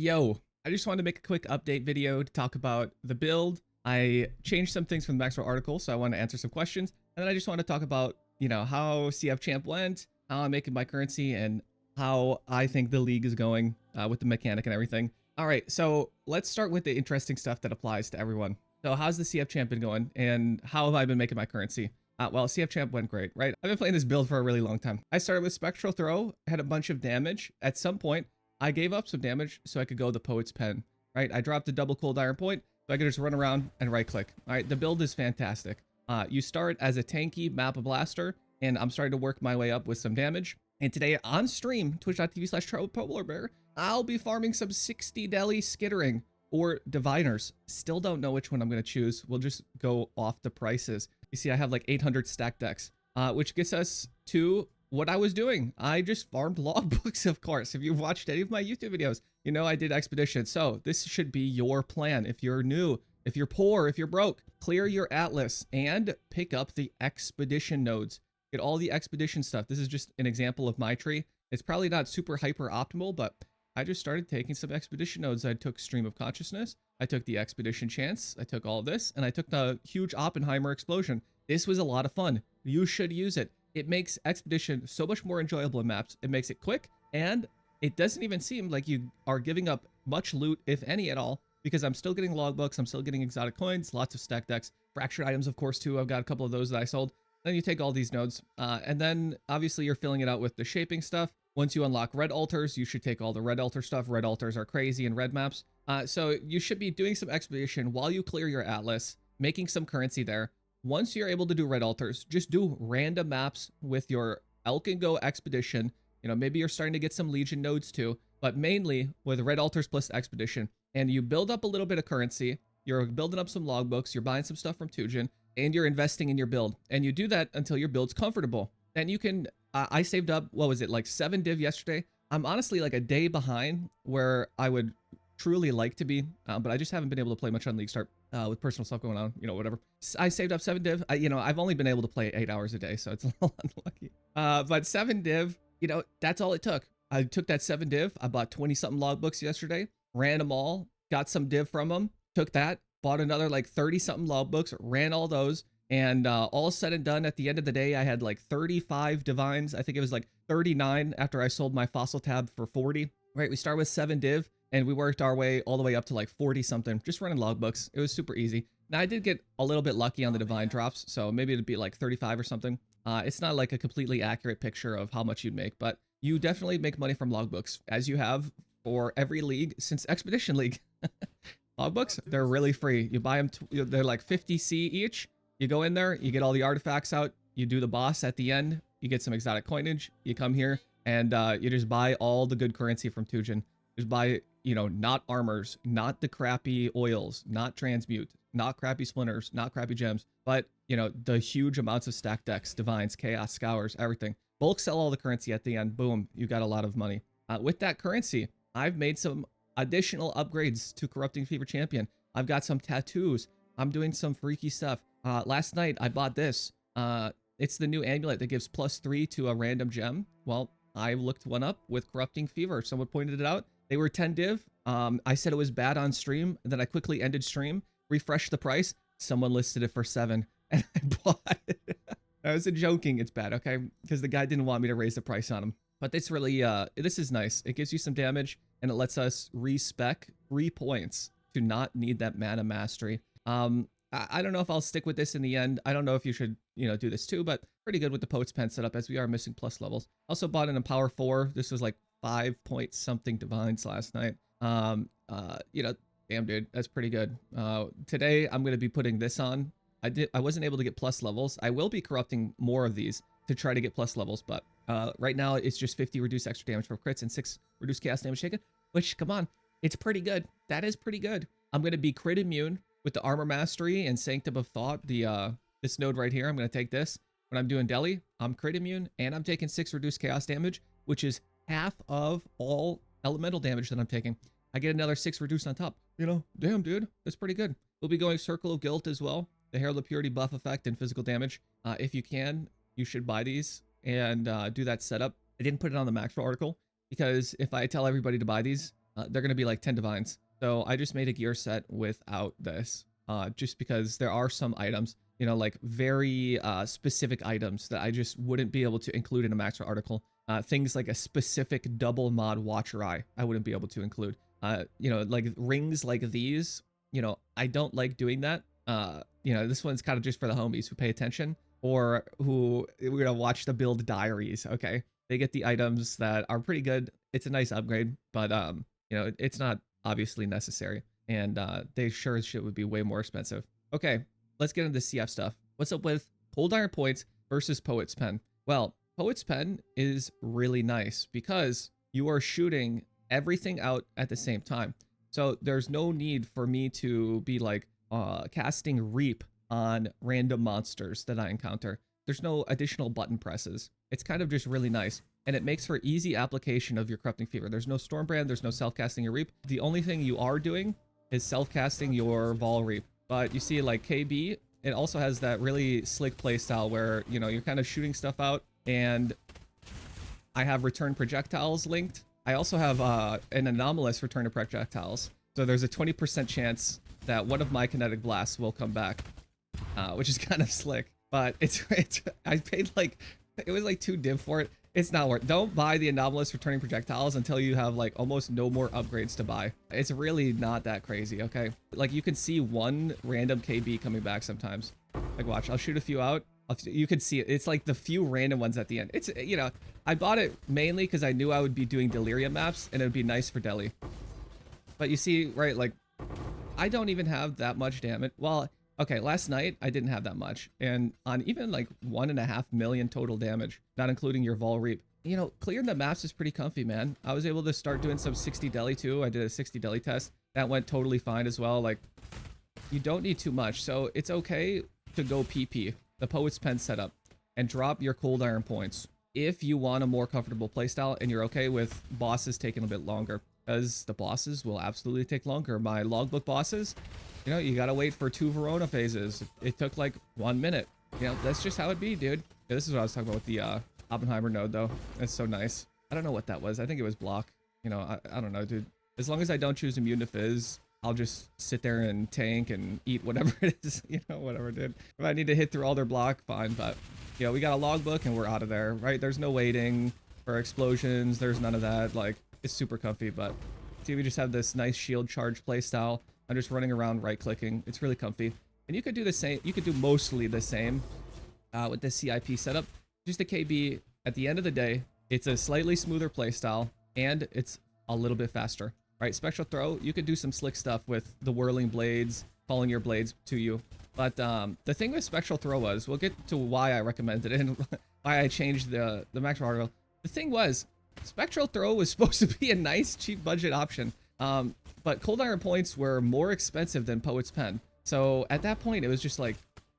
Yo, I just wanted to make a quick update video to talk about the build. I changed some things from the Maxwell article, so I want to answer some questions. And then I just want to talk about, how CF Champ went, how I'm making my currency, and how I think the league is going with the mechanic and everything. All right, so let's start with the interesting stuff that applies to everyone. So how's the CF Champ been going, and how have I been making my currency? Well, CF Champ went great, right? I've been playing this build for a really long time. I started with Spectral Throw, had a bunch of damage. At some point, I gave up some damage so I could go the Poet's Pen, right? I dropped a double cold iron point, so I could just run around and right click. All right, the build is fantastic. You start as a tanky map blaster, and I'm starting to work my way up with some damage. And today on stream, twitch.tv/polarbear, I'll be farming some 60 deli skittering or diviners. Still don't know which one I'm going to choose. We'll just go off the prices. You see, I have like 800 stack decks, which gets us to what I was doing. I just farmed logbooks, of course. If you've watched any of my YouTube videos, you know I did expedition. So this should be your plan. If you're new, if you're poor, if you're broke, clear your atlas and pick up the expedition nodes. Get all the expedition stuff. This is just an example of my tree. It's probably not super hyper optimal, but I just started taking some expedition nodes. I took Stream of Consciousness. I took the Expedition Chance. I took all of this, and I took the huge Oppenheimer Explosion. This was a lot of fun. You should use it. It makes Expedition so much more enjoyable in maps. It makes it quick, and it doesn't even seem like you are giving up much loot, if any at all, because I'm still getting logbooks. I'm still getting exotic coins, lots of stack decks, fractured items, of course, too. I've got a couple of those that I sold. Then you take all these nodes, and then obviously you're filling it out with the shaping stuff. Once you unlock red altars, you should take all the red altar stuff. Red altars are crazy in red maps. So you should be doing some expedition while you clear your atlas, making some currency there. Once you're able to do red altars, just do random maps with your Elk and Go expedition. Maybe you're starting to get some Legion nodes too, but mainly with red altars plus expedition. And you build up a little bit of currency. You're building up some logbooks. You're buying some stuff from Tujin, and you're investing in your build. And you do that until your build's comfortable. Then you can, I saved up, what was it, like 7 div yesterday. I'm honestly like a day behind where I would truly like to be, but I just haven't been able to play much on League Start with personal stuff going on, whatever. I saved up 7 div. I've only been able to play 8 hours a day, so it's a little unlucky. But 7 div, that's all it took. I took that 7 div. I bought 20 something logbooks yesterday, ran them all, got some div from them, took that, bought another like 30 something logbooks, ran all those. And all said and done, at the end of the day, I had like 35 divines. I think it was like 39 after I sold my fossil tab for 40. Right, we started with 7 div, and we worked our way all the way up to like 40 something, just running logbooks. It was super easy. Now, I did get a little bit lucky on the divine drops, so maybe it'd be like 35 or something. It's not like a completely accurate picture of how much you'd make, but you definitely make money from logbooks, as you have for every league since Expedition League. Logbooks, they're really free. You buy them, they're like 50C each. You go in there, you get all the artifacts out, you do the boss at the end, you get some exotic coinage, you come here, and you just buy all the good currency from Tujin. Just buy, not armors, not the crappy oils, not transmute, not crappy splinters, not crappy gems, but, the huge amounts of stack decks, divines, chaos, scours, everything. Bulk sell all the currency at the end, boom, you got a lot of money. With that currency, I've made some additional upgrades to Corrupting Fever Champion. I've got some tattoos. I'm doing some freaky stuff. Last night I bought this. It's the new amulet that gives +3 to a random gem. Well, I looked one up with Corrupting Fever. Someone pointed it out. They were 10 div. I said it was bad on stream, and then I quickly ended stream, refreshed the price. Someone listed it for 7, and I bought it. I wasn't joking. It's bad, okay? Because the guy didn't want me to raise the price on him. But it's really, this is nice. It gives you some damage, and it lets us respec 3 points to not need that mana mastery. I don't know if I'll stick with this in the end. I don't know if you should, do this too, but pretty good with the Poet's Pen setup as we are missing plus levels. Also bought an Empower 4. This was like 5 point something divines last night. Damn dude, that's pretty good. Today I'm going to be putting this on. I wasn't able to get plus levels. I will be corrupting more of these to try to get plus levels, but right now it's just 50 reduced extra damage for crits and 6 reduced chaos damage taken, which, come on, it's pretty good. That is pretty good. I'm going to be crit immune with the Armor Mastery and Sanctum of Thought, this node right here. I'm going to take this. When I'm doing deli, I'm crit immune, and I'm taking 6 reduced chaos damage, which is half of all elemental damage that I'm taking. I get another 6 reduced on top. Damn, dude, that's pretty good. We'll be going Circle of Guilt as well. The Herald of Purity buff effect and physical damage. If you can, you should buy these and do that setup. I didn't put it on the Maxwell article because if I tell everybody to buy these, they're going to be like 10 divines. So I just made a gear set without this, just because there are some items, you know, like very specific items that I just wouldn't be able to include in a Maxwell article. Things like a specific double mod watcher eye, I wouldn't be able to include. You know, like rings like these, you know, I don't like doing that. You know, this one's kind of just for the homies who pay attention or who we're gonna watch the build diaries. Okay, they get the items that are pretty good. It's a nice upgrade, but you know, it's not obviously necessary, and they sure as shit would be way more expensive. Okay, let's get into CF stuff. What's up with Cold Iron Points versus Poet's Pen? Well, Poet's Pen is really nice because you are shooting everything out at the same time. So there's no need for me to be like casting Reap on random monsters that I encounter. There's no additional button presses. It's kind of just really nice. And it makes for easy application of your Corrupting Fever. There's no Stormbrand, there's no self-casting your Reap. The only thing you are doing is self-casting your Vol Reap. But you see, like KB, it also has that really slick playstyle where, you know, you're kind of shooting stuff out, and I have return projectiles linked. I also have an anomalous return of projectiles. So there's a 20% chance that one of my kinetic blasts will come back, which is kind of slick. But it's I paid like, it was like 2 div for it. It's not worth. Don't buy the anomalous returning projectiles until you have like almost no more upgrades to buy. It's really not that crazy, okay? Like you can see one random KB coming back sometimes. Like watch, I'll shoot a few out. You can see it. It's like the few random ones at the end. It's, you know, I bought it mainly because I knew I would be doing delirium maps and it would be nice for deli. But you see, right, like I don't even have that much damage. Well, okay, last night I didn't have that much, and on even like 1.5 million total damage, not including your Vol Reap. You know, clearing the maps is pretty comfy, man. I was able to start doing some 60 deli too. I did a 60 deli test. That went totally fine as well. Like, you don't need too much, so it's okay to go PP, the Poet's Pen setup, and drop your Cold Iron points if you want a more comfortable playstyle and you're okay with bosses taking a bit longer, because the bosses will absolutely take longer. My logbook bosses, you know, you gotta wait for 2 Verona phases. It took like 1 minute. You know, that's just how it be, dude. Yeah, this is what I was talking about with the Oppenheimer node, though. It's so nice. I don't know what that was. I think it was block. You know, I don't know, dude. As long as I don't choose immune to fizz, I'll just sit there and tank and eat whatever it is. You know, whatever, dude. If I need to hit through all their block, fine. But, you know, we got a logbook and we're out of there, right? There's no waiting for explosions. There's none of that. Like, it's super comfy, but see, we just have this nice shield charge playstyle. I'm just running around right-clicking. It's really comfy. And you could do the same. You could do mostly the same with the CIP setup. Just a KB, at the end of the day, it's a slightly smoother playstyle, and it's a little bit faster, right? Spectral Throw, you could do some slick stuff with the whirling blades, calling your blades to you. But the thing with Spectral Throw was, we'll get to why I recommended it and why I changed the Maxwell article. The thing was, Spectral Throw was supposed to be a nice, cheap budget option. But Cold Iron points were more expensive than Poet's Pen. So at that point, it was just like,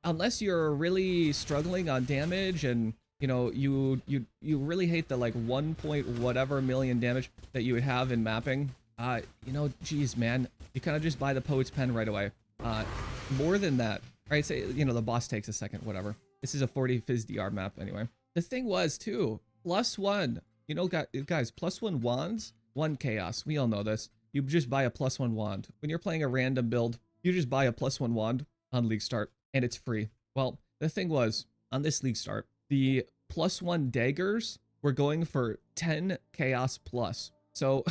unless you're really struggling on damage and, you know, you really hate the like 1 point whatever million damage that you would have in mapping, you know, geez, man, you kind of just buy the Poet's Pen right away. More than that, right? Say, you know, the boss takes a second, whatever. This is a 40 Fizz DR map anyway. The thing was too, +1, you know, guys, +1 wands, 1 chaos. We all know this. You just buy a +1 wand. When you're playing a random build, you just buy a +1 wand on League Start, and it's free. Well, the thing was, on this League Start, the +1 daggers were going for 10 chaos plus. So,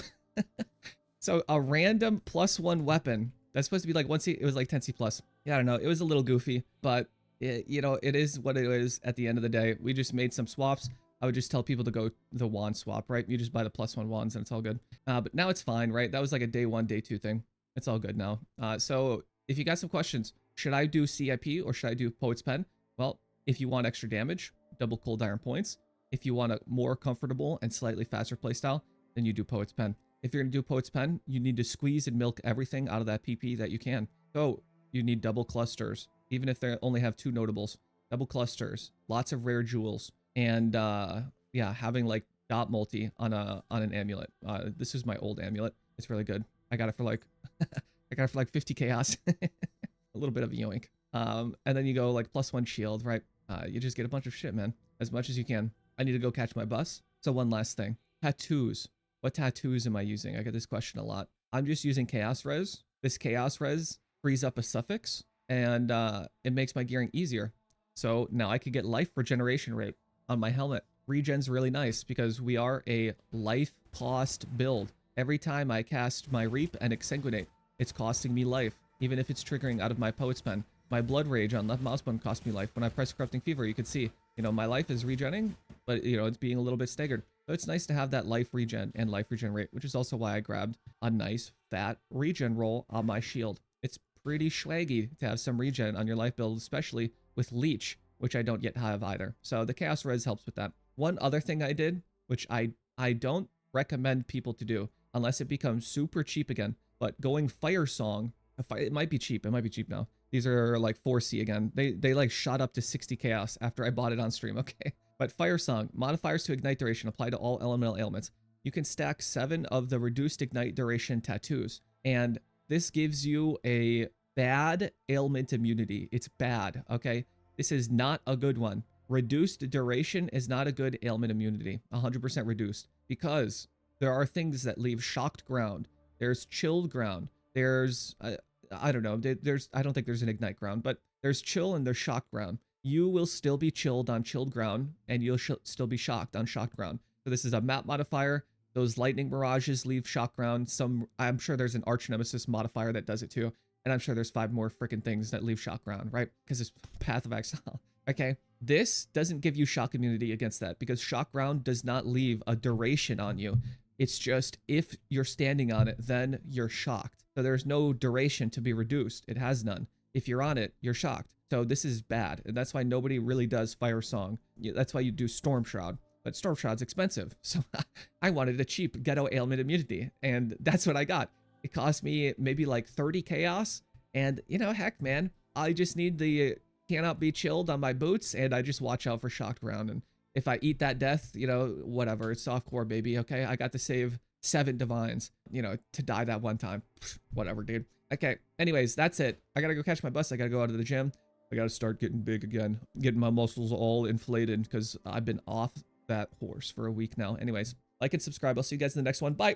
so a random +1 weapon that's supposed to be like 1C, it was like 10C plus. Yeah, I don't know. It was a little goofy, but it, you know, it is what it is at the end of the day. We just made some swaps. I would just tell people to go the wand swap, right? You just buy the +1 wands and it's all good. But now it's fine, right? That was like a day 1, day 2 thing. It's all good now. So if you got some questions, should I do CIP or should I do Poet's Pen? Well, if you want extra damage, double Cold Iron points. If you want a more comfortable and slightly faster playstyle, then you do Poet's Pen. If you're going to do Poet's Pen, you need to squeeze and milk everything out of that PP that you can. So you need double clusters, even if they only have 2 notables. Double clusters, lots of rare jewels, and yeah, having like dot multi on an amulet. This is my old amulet. It's really good. I got it for like I got it for like 50 chaos. A little bit of a yoink. And then you go like +1 shield, right? You just get a bunch of shit, man, as much as you can. I need to go catch my bus. So one last thing, tattoos. What tattoos am I using? I get this question a lot. I'm just using Chaos Res. This Chaos Res frees up a suffix, and it makes my gearing easier. So now I could get life regeneration rate on my helmet. Regen's really nice because we are a life cost build. Every time I cast my Reap and Exsanguinate, it's costing me life, even if it's triggering out of my Poet's Pen. My Blood Rage on left mouse button cost me life. When I press Corrupting Fever, you can see, you know, my life is regenning, but, you know, it's being a little bit staggered. So it's nice to have that life regen and life regen rate, which is also why I grabbed a nice fat regen roll on my shield. It's pretty swaggy to have some regen on your life build, especially with Leech, which I don't yet have either. So the Chaos Res helps with that. One other thing I did, which I don't recommend people to do unless it becomes super cheap again, but going Fire Song, it might be cheap. It might be cheap now. These are like 4C again. They like shot up to 60 chaos after I bought it on stream. Okay. But Fire Song, modifiers to ignite duration apply to all elemental ailments. You can stack 7 of the reduced ignite duration tattoos. And this gives you a bad ailment immunity. It's bad. Okay. This is not a good one. Reduced duration is not a good ailment immunity. 100% reduced. Because there are things that leave shocked ground. There's chilled ground. There's, I don't know. I don't think there's an ignite ground, but there's chill and there's shock ground. You will still be chilled on chilled ground, and you'll still be shocked on shocked ground. So this is a map modifier. Those lightning mirages leave shock ground. I'm sure there's an arch nemesis modifier that does it too. And I'm sure there's 5 more freaking things that leave shock ground, right? Because it's Path of Exile. Okay. This doesn't give you shock immunity against that because shock ground does not leave a duration on you. It's just if you're standing on it, then you're shocked. So there's no duration to be reduced. It has none. If you're on it, you're shocked. So this is bad. And that's why nobody really does Fire Song. That's why you do Storm Shroud. But Storm Shroud's expensive. So I wanted a cheap ghetto ailment immunity. And that's what I got. It cost me maybe like 30 chaos. And, you know, heck, man, I just need the cannot be chilled on my boots. And I just watch out for shocked ground. And if I eat that death, you know, whatever. It's softcore, baby. Okay. I got to save 7 divines, you know, to die that one time. Whatever, dude. Okay. Anyways, that's it. I got to go catch my bus. I got to go out to the gym. I got to start getting big again, getting my muscles all inflated because I've been off that horse for a week now. Anyways, like and subscribe. I'll see you guys in the next one. Bye.